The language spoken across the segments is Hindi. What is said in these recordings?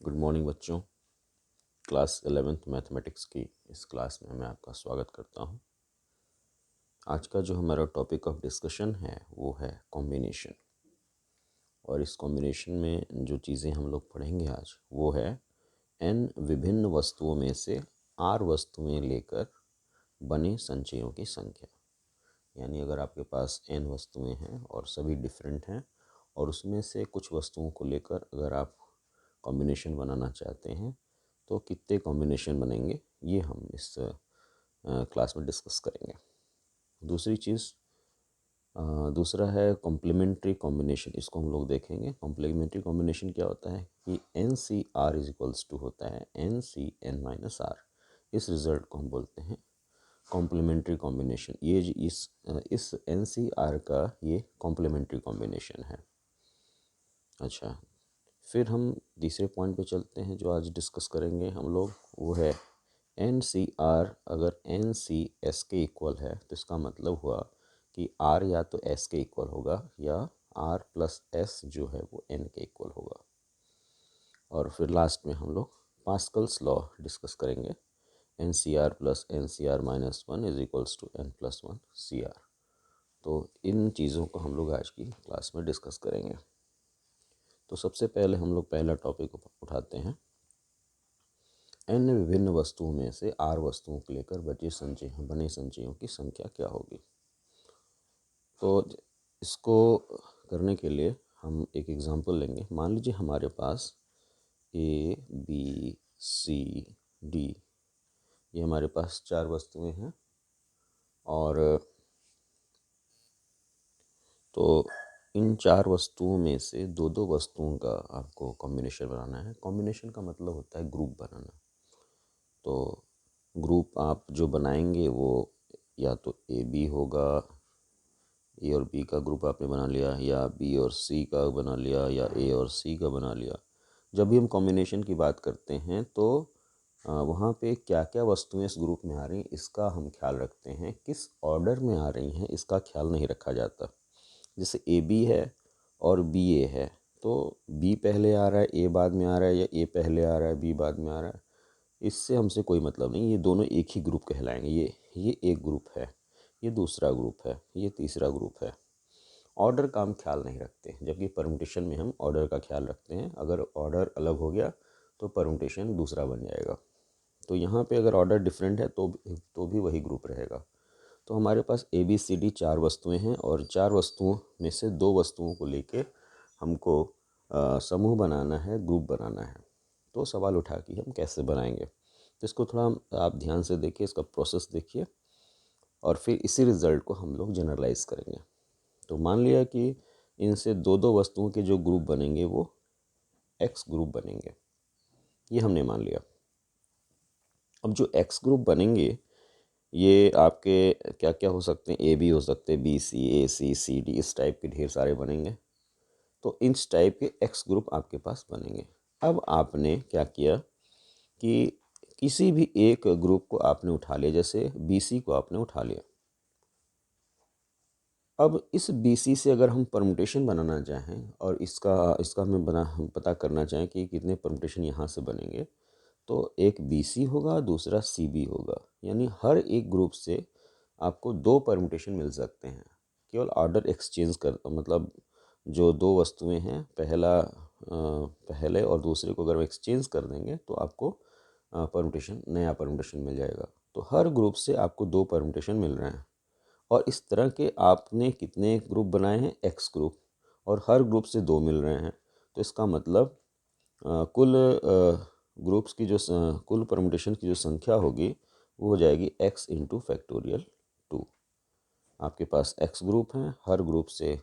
गुड मॉर्निंग बच्चों। क्लास 11th मैथमेटिक्स की इस क्लास में मैं आपका स्वागत करता हूं। आज का जो हमारा टॉपिक ऑफ डिस्कशन है वो है कॉम्बिनेशन। और इस कॉम्बिनेशन में जो चीज़ें हम लोग पढ़ेंगे आज वो है n विभिन्न वस्तुओं में से r वस्तुएं लेकर बने संचयों की संख्या। यानी अगर आपके पास n वस्तुएं हैं और सभी डिफरेंट हैं और उसमें से कुछ वस्तुओं को लेकर अगर आप कॉम्बिनेशन बनाना चाहते हैं तो कितने कॉम्बिनेशन बनेंगे ये हम इस क्लास में डिस्कस करेंगे। दूसरी चीज़ दूसरा है कॉम्प्लीमेंट्री कॉम्बिनेशन। इसको हम लोग देखेंगे। कॉम्प्लीमेंट्री कॉम्बिनेशन क्या होता है कि N C R is equals to होता है N C N minus R. इस रिजल्ट को हम बोलते हैं कॉम्प्लीमेंट्री कॉम्बिनेशन। ये इस एन सी आर का ये कॉम्प्लीमेंट्री कॉम्बिनेशन है। अच्छा, फिर हम तीसरे पॉइंट पे चलते हैं जो आज डिस्कस करेंगे हम लोग। वो है एन सी आर अगर एन सी एस के इक्वल है तो इसका मतलब हुआ कि आर या तो एस के इक्वल होगा या आर प्लस एस जो है वो एन के इक्वल होगा। और फिर लास्ट में हम लोग पास्कल्स लॉ डिस्कस करेंगे। N C R plus N C R minus one is equals to N plus one C R. तो इन चीज़ों को हम लोग आज की क्लास में डिस्कस करेंगे। तो सबसे पहले हम लोग पहला टॉपिक उठाते हैं। n विभिन्न वस्तुओं में से r वस्तुओं को लेकर बने संचयों की संख्या क्या होगी। तो इसको करने के लिए हम एक एग्जांपल लेंगे। मान लीजिए हमारे पास a b c d ये हमारे पास 4 वस्तुएं हैं। और तो इन 4 वस्तुओं में से दो दो वस्तुओं का आपको कॉम्बिनेशन बनाना है। कॉम्बिनेशन का मतलब होता है ग्रुप बनाना। तो ग्रुप आप जो बनाएंगे वो या तो ए बी होगा, ए और बी का ग्रुप आपने बना लिया, या बी और सी का बना लिया, या ए और सी का बना लिया। जब भी हम कॉम्बिनेशन की बात करते हैं तो वहाँ पे क्या क्या वस्तुएं इस ग्रुप में आ रही हैं इसका हम ख्याल रखते हैं। किस ऑर्डर में आ रही हैं इसका ख्याल नहीं रखा जाता। जैसे ए बी है और बी ए है तो बी पहले आ रहा है ए बाद में आ रहा है, या ए पहले आ रहा है बी बाद में आ रहा है, इससे हमसे कोई मतलब नहीं। ये दोनों एक ही ग्रुप कहलाएंगे। ये एक ग्रुप है, ये दूसरा ग्रुप है, ये तीसरा ग्रुप है। ऑर्डर का हम ख्याल नहीं रखते, जबकि परमुटेशन में हम ऑर्डर का ख्याल रखते हैं। अगर ऑर्डर अलग हो गया तो परमुटेशन दूसरा बन जाएगा। तो यहाँ पे अगर ऑर्डर डिफरेंट है तो भी वही ग्रुप रहेगा। तो हमारे पास ए बी सी डी 4 वस्तुएं हैं और 4 वस्तुओं में से 2 वस्तुओं को लेके हमको समूह बनाना है, ग्रुप बनाना है। तो सवाल उठा कि हम कैसे बनाएंगे। तो इसको थोड़ा आप ध्यान से देखिए, इसका प्रोसेस देखिए और फिर इसी रिज़ल्ट को हम लोग जनरलाइज करेंगे। तो मान लिया कि इनसे दो दो वस्तुओं के जो ग्रुप बनेंगे वो एक्स ग्रुप बनेंगे, ये हमने मान लिया। अब जो एक्स ग्रुप बनेंगे ये आपके क्या क्या हो सकते हैं, ए बी हो सकते हैं, बी सी, ए सी, सी डी, इस टाइप के ढेर सारे बनेंगे। तो इस टाइप के एक्स ग्रुप आपके पास बनेंगे। अब आपने क्या किया कि किसी भी एक ग्रुप को आपने उठा लिया। जैसे बी सी को आपने उठा लिया। अब इस बी सी से अगर हम परमुटेशन बनाना चाहें और इसका इसका हम पता करना चाहें कि कितने परमुटेशन यहाँ से बनेंगे, तो एक बी सी होगा, दूसरा सी बी होगा। यानी हर एक ग्रुप से आपको 2 परमुटेशन मिल सकते हैं। केवल ऑर्डर एक्सचेंज कर मतलब जो 2 वस्तुएं हैं पहले और दूसरे को अगर एक्सचेंज कर देंगे तो आपको नया परमुटेशन मिल जाएगा। तो हर ग्रुप से आपको 2 परमुटेशन मिल रहे हैं। और इस तरह के आपने कितने ग्रुप बनाए हैं, एक्स ग्रुप, और हर ग्रुप से 2 मिल रहे हैं। तो इसका मतलब कुल ग्रुप्स की कुल परमुटेशन की जो संख्या होगी वो हो जाएगी एक्स इंटू फैक्टोरियल 2। आपके पास एक्स ग्रुप हैं, हर ग्रुप से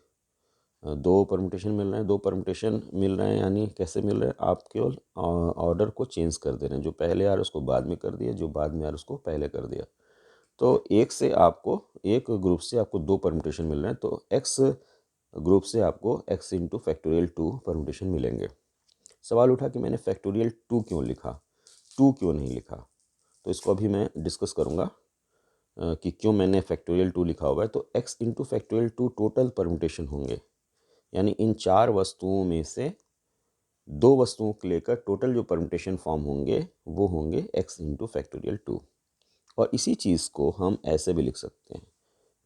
2 परमुटेशन मिल रहे हैं। 2 परमुटेशन मिल रहे हैं यानी कैसे मिल रहे हैं, आप केवल ऑर्डर को चेंज कर दे रहे हैं। जो पहले आ रहा है उसको बाद में कर दिया, जो बाद में आ रहा है उसको पहले कर दिया। तो एक ग्रुप से आपको 2 परमुटेशन मिल रहे हैं। तो एक्स ग्रुप से आपको एक्स इंटू फैक्टोरियल 2 परमुटेशन मिलेंगे। सवाल उठा कि मैंने फैक्टोरियल 2 क्यों लिखा, 2 क्यों नहीं लिखा। तो इसको अभी मैं डिस्कस करूँगा कि क्यों मैंने फैक्टोरियल 2 लिखा हुआ है। तो x into factorial 2 total permutation होंगे। यानी इन 4 वस्तुओं में से दो वस्तुओं को लेकर टोटल जो परम्यूटेशन फॉर्म होंगे वो होंगे x इंटू फैक्टोरियल 2। और इसी चीज़ को हम ऐसे भी लिख सकते हैं,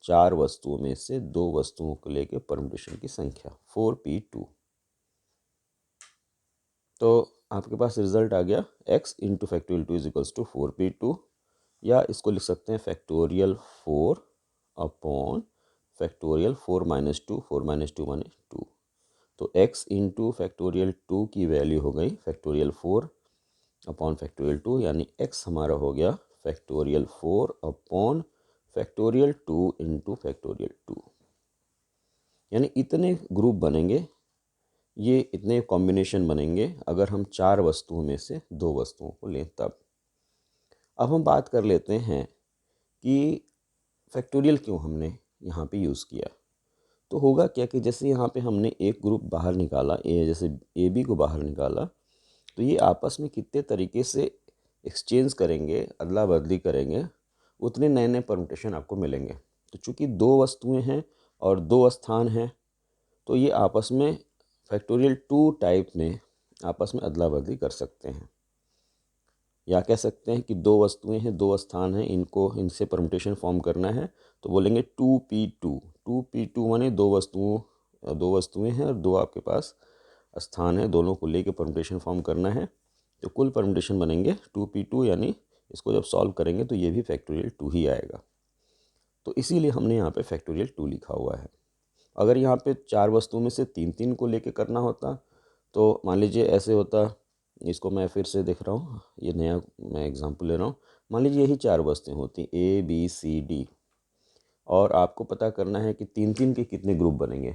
चार वस्तुओं में से दो वस्तुओं को लेकर परम्यूटेशन की संख्या 4p2। तो आपके पास रिजल्ट आ गया x into factorial 2 is equals to 4p2, या इसको लिख सकते हैं factorial 4 upon factorial 4 minus 2, 4 minus 2 minus 2। तो x इंटू फैक्टोरियल 2 की वैल्यू हो गई फैक्टोरियल 4 अपॉन फैक्टोरियल 2, यानी x हमारा हो गया factorial 4 upon factorial 2 into factorial 2। यानी इतने ग्रुप बनेंगे, ये इतने कॉम्बिनेशन बनेंगे अगर हम चार वस्तुओं में से दो वस्तुओं को लें तब। अब हम बात कर लेते हैं कि फैक्टोरियल क्यों हमने यहाँ पे यूज़ किया। तो होगा क्या कि जैसे यहाँ पे हमने एक ग्रुप बाहर निकाला, जैसे ए बी को बाहर निकाला, तो ये आपस में कितने तरीके से एक्सचेंज करेंगे, अदला बदली करेंगे, उतने नए नए परम्यूटेशन आपको मिलेंगे। तो चूँकि दो वस्तुएं हैं और दो स्थान हैं, तो ये आपस में फैक्टोरियल 2 टाइप में आपस में अदला बदली कर सकते हैं। या कह सकते हैं कि दो वस्तुएं हैं, दो स्थान हैं, इनसे परम्यूटेशन फॉर्म करना है, तो बोलेंगे 2p2। 2p2 माने दो वस्तुएं हैं और दो आपके पास स्थान है, दोनों को लेके परम्यूटेशन फॉर्म करना है, तो कुल परम्यूटेशन बनेंगे 2p2। यानी इसको जब सॉल्व करेंगे तो ये भी फैक्टोरियल 2 ही आएगा। तो इसीलिए हमने यहाँ पे फैक्टोरियल 2 लिखा हुआ है। अगर यहाँ पे चार वस्तुओं में से तीन तीन को लेके करना होता, तो मान लीजिए ऐसे होता, इसको मैं फिर से देख रहा हूँ, ये नया मैं एग्जांपल ले रहा हूँ। मान लीजिए यही चार वस्तुएं होती A B C D, और आपको पता करना है कि तीन तीन के कितने ग्रुप बनेंगे।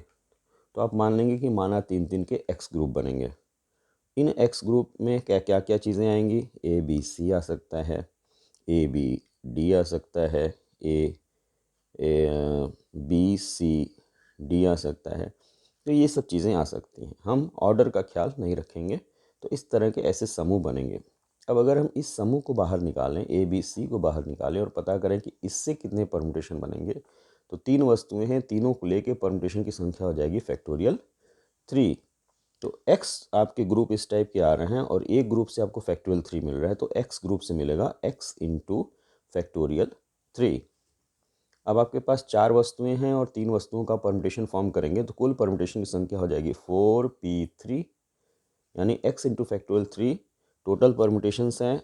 तो आप मान लेंगे कि माना तीन तीन के x ग्रुप बनेंगे। इन x ग्रुप में क्या क्या क्या चीज़ें आएंगी, A B C आ सकता है, A B D आ सकता है, B C D आ सकता है। तो ये सब चीज़ें आ सकती हैं। हम ऑर्डर का ख्याल नहीं रखेंगे, तो इस तरह के ऐसे समूह बनेंगे। अब अगर हम इस समूह को बाहर निकालें, ए बी सी को बाहर निकालें और पता करें कि इससे कितने परम्यूटेशन बनेंगे, तो तीन वस्तुएं हैं, तीनों को लेके परम्यूटेशन की संख्या हो जाएगी फैक्टोरियल 3। तो x आपके ग्रुप इस टाइप के आ रहे हैं और एक ग्रुप से आपको फैक्टोरियल 3 मिल रहा है, तो x ग्रुप से मिलेगा x इंटू फैक्टोरियल 3। अब आपके पास चार वस्तुएं हैं और तीन वस्तुओं का परम्यूटेशन फॉर्म करेंगे, तो कुल परम्यूटेशन की संख्या हो जाएगी 4p3, यानी x into factorial 3। Total permutations हैं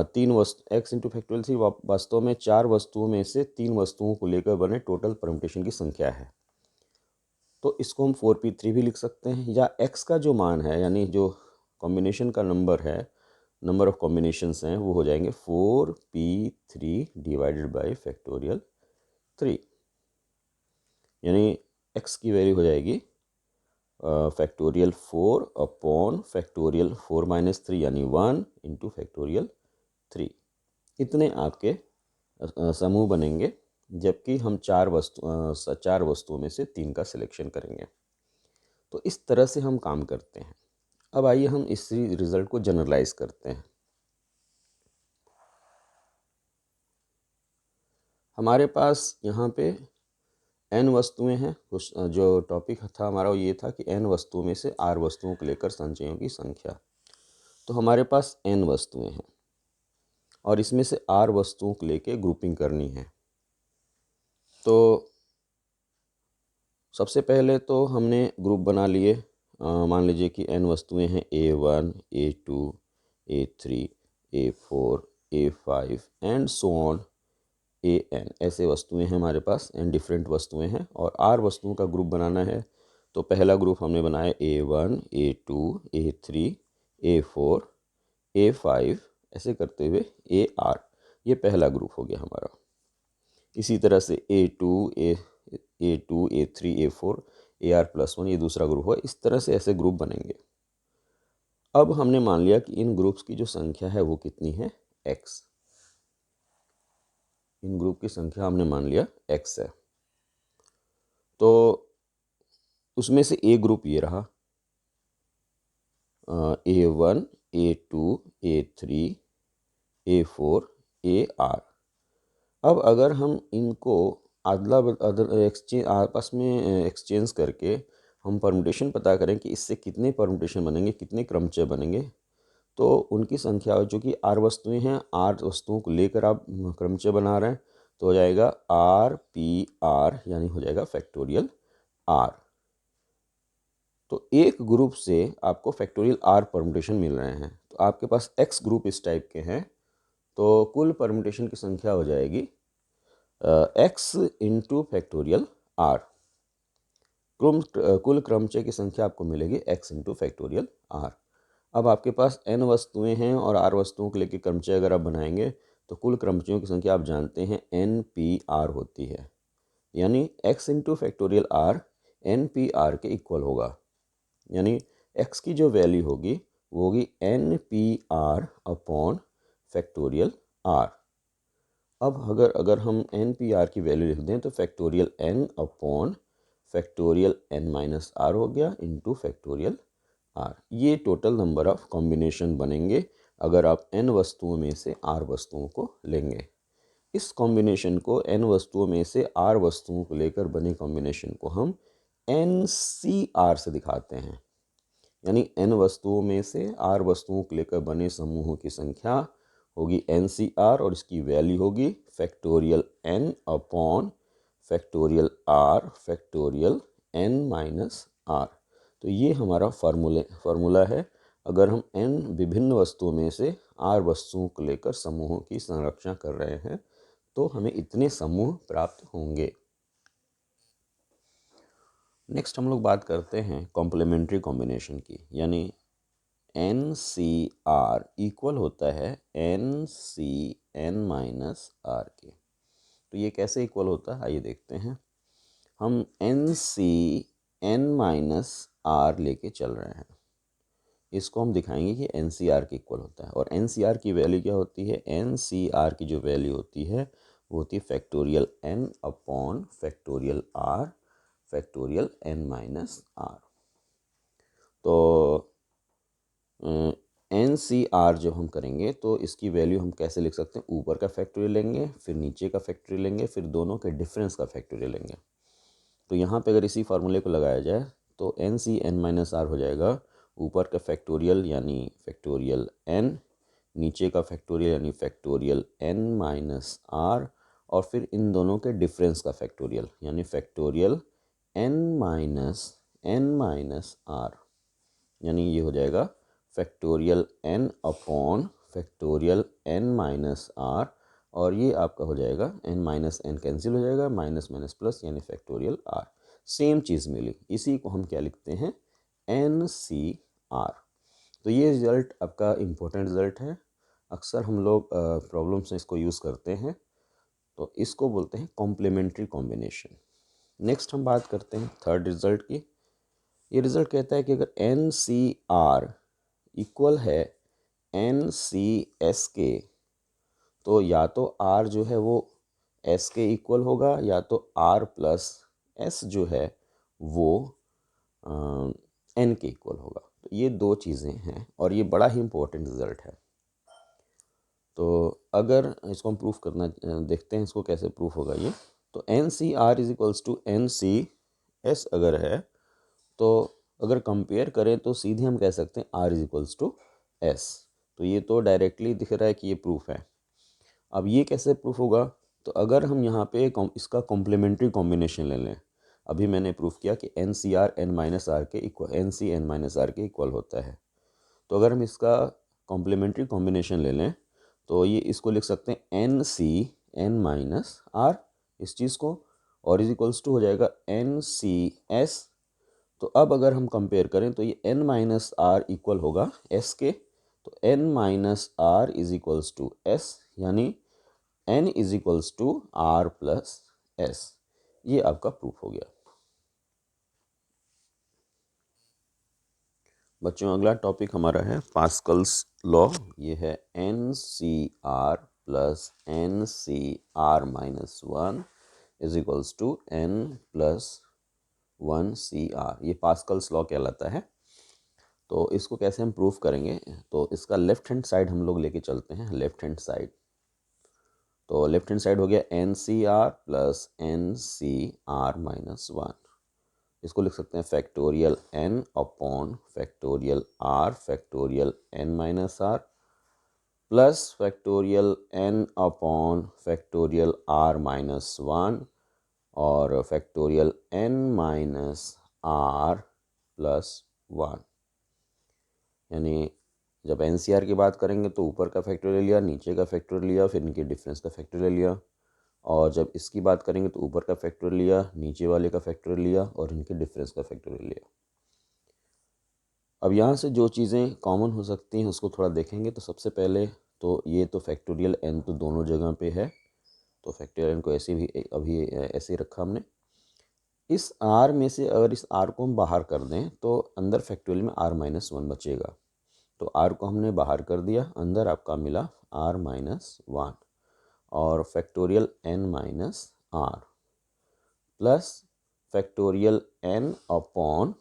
तीन वस्तु, x इंटू फैक्टोरियल 3 वास्तव में चार वस्तुओं में से तीन वस्तुओं को लेकर बने टोटल परम्यूटेशन की संख्या है। तो इसको हम 4p3 भी लिख सकते हैं, या x का जो मान है, यानी जो कॉम्बिनेशन का नंबर है, नंबर ऑफ कॉम्बिनेशंस हैं, वो हो जाएंगे 4p3 डिवाइडेड बाई फैक्टोरियल 3। यानी x की वैल्यू हो जाएगी फैक्टोरियल 4 अपॉन फैक्टोरियल 4 माइनस 3, यानी 1 इंटू फैक्टोरियल 3। इतने आपके समूह बनेंगे, जबकि हम चार वस्तुओं में से तीन का सिलेक्शन करेंगे। तो इस तरह से हम काम करते हैं। अब आइए हम इस रिजल्ट को जनरलाइज करते हैं। हमारे पास यहाँ पे n वस्तुएं हैं। कुछ जो टॉपिक था हमारा वो ये था कि n वस्तुओं में से r वस्तुओं को लेकर संचयों की संख्या। तो हमारे पास n वस्तुएं हैं और इसमें से r वस्तुओं को लेकर ग्रुपिंग करनी है। तो सबसे पहले तो हमने ग्रुप बना लिए। मान लीजिए कि n वस्तुएं हैं, A1 A2 A3 A4 A5 and so on AN। ऐसे वस्तुएं हैं हमारे पास, n डिफरेंट वस्तुएं हैं और r वस्तुओं का ग्रुप बनाना है। तो पहला ग्रुप हमने बनाया A1 A2 A3 A4 A5, ऐसे करते हुए AR। ये पहला ग्रुप हो गया हमारा। इसी तरह से A2 A3 A4 AR+1 ये दूसरा ग्रुप हुआ। इस तरह से ऐसे ग्रुप बनेंगे। अब हमने मान लिया कि इन ग्रुप्स की जो संख्या है वो कितनी है, x। इन ग्रुप की संख्या हमने मान लिया x है। तो उसमें से ए ग्रुप ये रहा, A1 A2 A3 A4 AR। अब अगर हम इनको आपस में एक्सचेंज करके हम परमुटेशन पता करें कि इससे कितने परमुटेशन बनेंगे, कितने क्रमचय बनेंगे, तो उनकी संख्या जो कि आर वस्तुएं हैं, आर वस्तुओं को लेकर आप क्रमचय बना रहे हैं, तो हो जाएगा आर पी आर, यानी हो जाएगा फैक्टोरियल आर। तो एक ग्रुप से आपको फैक्टोरियल आर परमुटेशन मिल रहे हैं। तो आपके पास एक्स ग्रुप इस टाइप के हैं, तो कुल परमुटेशन की संख्या हो जाएगी एक्स इंटू फैक्टोरियल आर। कुल क्रमचय की संख्या आपको मिलेगी एक्स इंटू फैक्टोरियल आर। अब आपके पास n वस्तुएं हैं और r वस्तुओं को लेकर क्रमचय अगर आप बनाएंगे तो कुल क्रमचयों की संख्या आप जानते हैं एन पी आर होती है, यानी x into factorial R N P R के इक्वल होगा। यानी x की जो वैल्यू होगी वो होगी N P R upon factorial R. अब अगर हम एन पी आर की वैल्यू लिख दें तो factorial n upon factorial n minus R हो गया इंटू फैक्टोरियल आर। ये टोटल नंबर ऑफ कॉम्बिनेशन बनेंगे अगर आप n वस्तुओं में से r वस्तुओं को लेंगे। इस कॉम्बिनेशन को n वस्तुओं में से r वस्तुओं को लेकर बने कॉम्बिनेशन को हम NCR से दिखाते हैं। यानी n वस्तुओं में से r वस्तुओं को लेकर बने समूहों की संख्या होगी NCR और इसकी वैल्यू होगी factorial n upon factorial r factorial n minus r। तो ये हमारा फार्मूला है। अगर हम n विभिन्न वस्तुओं में से r वस्तुओं को लेकर समूहों की संरचना कर रहे हैं तो हमें इतने समूह प्राप्त होंगे। नेक्स्ट हम लोग बात करते हैं कॉम्प्लीमेंट्री कॉम्बिनेशन की, यानी NCR इक्वल होता है NCN माइनस आर के। तो ये कैसे इक्वल होता है आइए देखते हैं। हम NCN माइनस आर लेके चल रहे हैं, इसको हम दिखाएंगे कि NCR के इक्वल होता है। और NCR की वैल्यू क्या होती है? NCR की जो वैल्यू होती है वो होती है factorial n upon factorial r factorial n minus R. तो NCR जब हम करेंगे तो इसकी वैल्यू हम कैसे लिख सकते हैं? ऊपर का फैक्टोरियल लेंगे, फिर नीचे का फैक्टोरियल लेंगे, फिर दोनों के डिफरेंस का फैक्टोरियल लेंगे। तो यहाँ पे अगर इसी फार्मूले को लगाया जाए तो NCN माइनस आर हो जाएगा ऊपर का फैक्टोरियल यानी फैक्टोरियल n, नीचे का फैक्टोरियल यानी फैक्टोरियल n माइनस आर, और फिर इन दोनों के डिफरेंस का फैक्टोरियल यानी फैक्टोरियल n माइनस आर। यानी ये हो जाएगा factorial n upon factorial n minus R, और ये आपका हो जाएगा n माइनस n कैंसिल हो जाएगा, माइनस माइनस प्लस यानी फैक्टोरियल r। सेम चीज़ मिली, इसी को हम क्या लिखते हैं? NCR। तो ये रिज़ल्ट आपका इम्पोर्टेंट रिज़ल्ट है, अक्सर हम लोग प्रॉब्लम्स में इसको यूज़ करते हैं। तो इसको बोलते हैं कॉम्प्लीमेंट्री कॉम्बिनेशन। नेक्स्ट हम बात करते हैं थर्ड रिज़ल्ट की। ये रिज़ल्ट कहता है कि अगर NCR इक्वल है NCS के, तो या तो R जो है वो S के इक्वल होगा या तो R प्लस S जो है वो N के इक्वल होगा। तो ये दो चीज़ें हैं और ये बड़ा ही इम्पोर्टेंट रिज़ल्ट है। तो अगर इसको हम प्रूफ करना देखते हैं इसको कैसे प्रूफ होगा ये। तो NCR is equals to NCS अगर है तो अगर कंपेयर करें तो सीधे हम कह सकते हैं R is equals to S। तो ये तो डायरेक्टली दिख रहा है कि ये प्रूफ है। अब ये कैसे प्रूफ होगा? तो अगर हम यहाँ पे इसका कॉम्प्लीमेंट्री कॉम्बिनेशन ले लें, अभी मैंने प्रूफ किया कि NCR N माइनस आर के इक्वल NCN माइनस आर के इक्वल होता है। तो अगर हम इसका कॉम्प्लीमेंट्री कॉम्बिनेशन ले लें तो ये इसको लिख सकते हैं NCN माइनस आर इस चीज़ को, और इज इक्वल्स टू हो जाएगा NCS। तो अब अगर हम कंपेयर करें तो ये n माइनस आर इक्वल होगा s के। तो n minus R is equals to s, यानी n is equals to R plus s। ये आपका प्रूफ हो गया। बच्चों अगला टॉपिक हमारा है पास्कल्स लॉ। ये है NCR plus NCR minus 1 is equals to n plus 1CR। ये पास्कल्स लॉ कहलाता है। तो इसको कैसे हम प्रूफ करेंगे? तो इसका लेफ्ट हैंड साइड हम लोग लेके चलते हैं, लेफ्ट हैंड साइड। तो लेफ्ट हैंड साइड हो गया NCR प्लस NCR माइनस 1 इसको लिख सकते हैं factorial n upon factorial r factorial n minus r plus factorial n upon factorial r minus 1 और factorial n minus r plus 1। यानी जब NCR की बात करेंगे तो ऊपर का फैक्टोरियल लिया, नीचे का फैक्टोरियल लिया, फिर इनके डिफरेंस का फैक्टोरियल लिया, और जब इसकी बात करेंगे तो ऊपर का फैक्टोरियल लिया, नीचे वाले का फैक्टोरियल लिया और इनके डिफरेंस का फैक्टोरियल लिया। अब यहाँ से जो चीज़ें कॉमन हो सकती हैं उसको थोड़ा देखेंगे। तो सबसे पहले तो ये तो फैक्टोरियल n तो दोनों जगह पे है, तो फैक्टोरियल n को ऐसे भी अभी ऐसे ही रखा हमने। इस r में से अगर इस r को हम बाहर कर दें तो अंदर फैक्टोरियल में r माइनस 1 बचेगा। तो r को हमने बाहर कर दिया, अंदर आपका मिला r माइनस 1 और factorial n minus r plus factorial n upon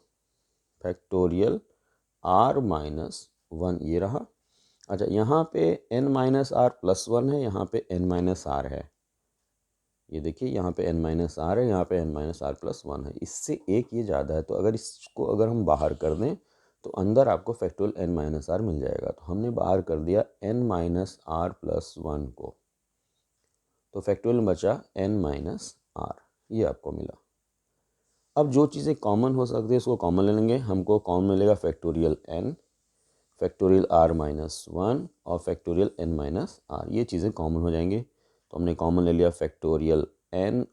factorial r minus 1 ये रहा। अच्छा, यहाँ पे n माइनस r प्लस 1 है, यहाँ पे n माइनस r है। ये देखिए यहाँ पे n माइनस r है, यहाँ पे n माइनस r प्लस 1 है। इससे एक ये ज़्यादा है, तो अगर इसको अगर हम बाहर कर दें तो अंदर आपको फैक्टोरियल n माइनस r मिल जाएगा। तो हमने बाहर कर दिया n माइनस r प्लस 1 को, तो फैक्टोरियल बचा n माइनस r, ये आपको मिला। अब जो चीज़ें कॉमन हो सकती है उसको कॉमन ले लेंगे। हमको कॉमन मिलेगा factorial n, factorial r minus 1 और फैक्टोरियल n माइनस r, ये चीज़ें कॉमन हो जाएंगी। तो हमने कॉमन ले लिया factorial n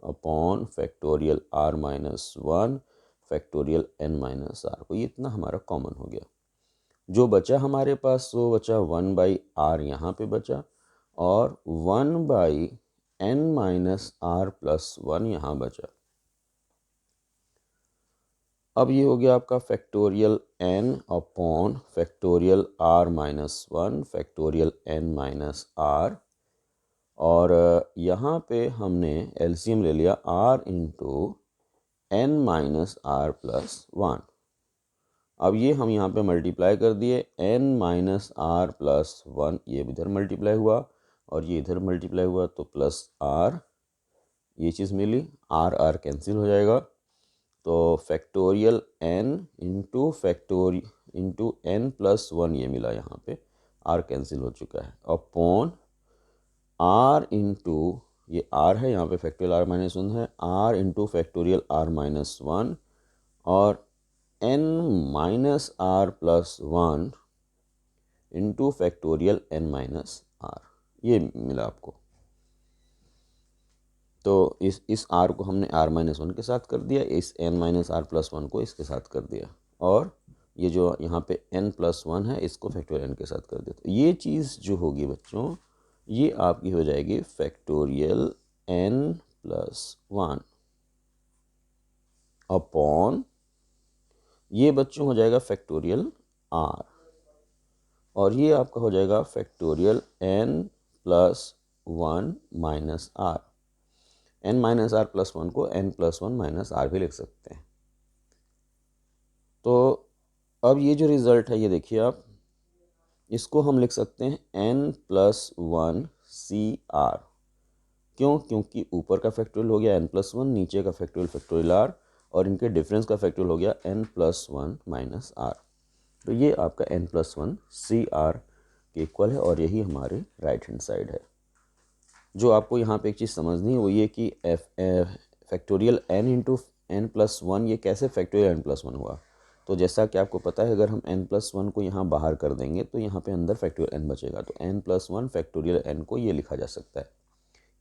upon factorial r minus 1 factorial n minus r को, ये इतना हमारा कॉमन हो गया। जो बचा हमारे पास वो बचा 1 बाई r यहाँ पे बचा और 1 by n minus r plus 1 यहाँ बचा। अब ये हो गया आपका factorial n upon factorial r minus 1 factorial n minus r, और यहाँ पे हमने एलसीएम ले लिया r into n minus r plus 1। अब ये हम यहाँ पे मल्टीप्लाई कर दिए, n माइनस r प्लस 1 ये इधर मल्टीप्लाई हुआ और ये इधर मल्टीप्लाई हुआ, तो प्लस r ये चीज़ मिली, r कैंसिल हो जाएगा। तो factorial n into n plus 1 ये मिला, यहाँ पे r कैंसिल हो चुका है, अपॉन r इंटू ये r है, यहाँ पे फैक्टोरियल r माइनस 1 है, r into factorial r minus 1 और n minus r plus 1 into factorial n minus r, ये मिला आपको। तो इस r को हमने r माइनस 1 के साथ कर दिया, इस n माइनस r प्लस 1 को इसके साथ कर दिया, और ये जो यहाँ पे n प्लस 1 है इसको फैक्टोरियल n के साथ कर दिया। तो ये चीज़ जो होगी बच्चों, ये आपकी हो जाएगी फैक्टोरियल n प्लस 1 अपॉन ये बच्चों हो जाएगा फैक्टोरियल r, और ये आपका हो जाएगा factorial n plus 1 minus r। n minus r plus 1 को n प्लस 1 माइनस r भी लिख सकते हैं। तो अब ये जो रिज़ल्ट है ये देखिए आप, इसको हम लिख सकते हैं n प्लस 1 CR। क्यों? क्योंकि ऊपर का फैक्टोरियल हो गया n प्लस 1, नीचे का फैक्टोरियल r, और इनके डिफरेंस का फैक्टोरियल हो गया n प्लस 1 माइनस r। तो ये आपका n प्लस 1 CR के इक्वल है, और यही हमारे राइट हैंड साइड है। जो आपको यहाँ पे एक चीज़ समझनी है वो ये कि factorial n into n plus 1 ये कैसे फैक्टोरियल n प्लस 1 हुआ। तो जैसा कि आपको पता है, अगर हम n प्लस 1 को यहाँ बाहर कर देंगे तो यहाँ पे अंदर फैक्टोरियल n बचेगा, तो n प्लस 1 फैक्टोरियल n को ये लिखा जा सकता है।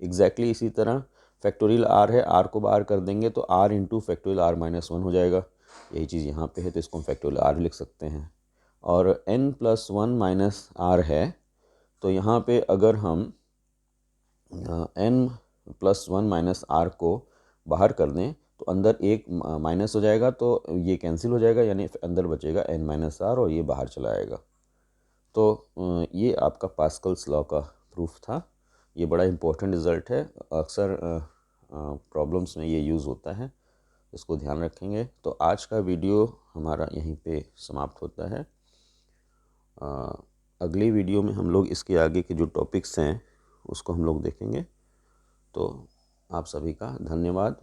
एग्जैक्टली इसी तरह फैक्टोरियल r है, r को बाहर कर देंगे तो r into factorial r minus 1 हो जाएगा। यही चीज़ यहाँ पे है, तो इसको हम फैक्टोरियल r लिख सकते हैं। और n प्लस 1 माइनस r है, तो यहाँ पे अगर हम n प्लस 1 माइनस r को बाहर कर दें तो अंदर एक माइनस हो जाएगा, तो ये कैंसिल हो जाएगा, यानी अंदर बचेगा n माइनस r और ये बाहर चला आएगा। तो ये आपका पास्कल्स लॉ का प्रूफ था। ये बड़ा इम्पोर्टेंट रिज़ल्ट है, अक्सर प्रॉब्लम्स में ये यूज़ होता है, इसको ध्यान रखेंगे। तो आज का वीडियो हमारा यहीं पे समाप्त होता है। अगली वीडियो में हम लोग इसके आगे के जो टॉपिक्स हैं उसको हम लोग देखेंगे। तो आप सभी का धन्यवाद।